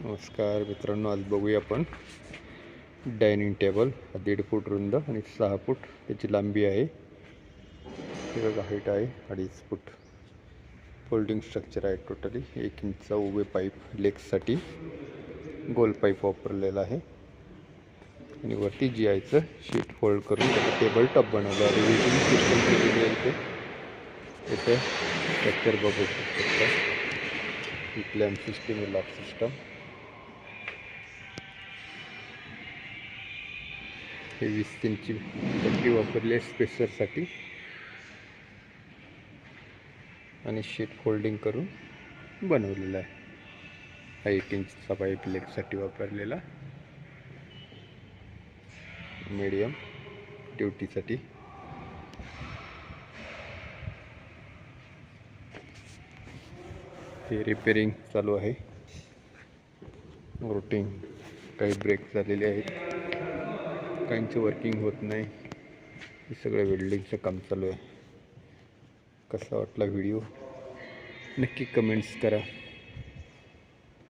नमस्कार मित्रांनो, आज बघूया आपण डायनिंग टेबल. 1.5 फूट रुंद आणि 6 फूट त्याची लांबी आहे. हे बघा, हाईट आहे 2.5 फूट. फोल्डिंग स्ट्रक्चर आहे. टोटली 1 इंचचा उभे पाईप लेग्ससाठी गोल पाईप वापरलेला आहे. आणि वरती GIचं शीट फोल्ड करून त्याला टेबल टॉप बनवलं आहे. रिव्हिटिंग सिस्टम केलेली आहे. इथे स्ट्रक्चर बघू शकता. ही क्लॅम्प सिस्टम आहे, लॉक सिस्टम. हे 20 इंची पट्टी वापरली आहे स्पेसरसाठी आणि शीट फोल्डिंग करून बनवलेला आहे. 1 इंचचा पाईप लेगसाठी वापरलेला, मीडियम ड्युटीसाठी. हे रिपेरिंग चालू आहे. रूटिंग काही ब्रेक झालेले आहेत, काहींचं वर्किंग होत नाही. हे सगळं वेल्डिंगचं काम चालू आहे. कसा वाटला व्हिडिओ नक्की कमेंट्स करा.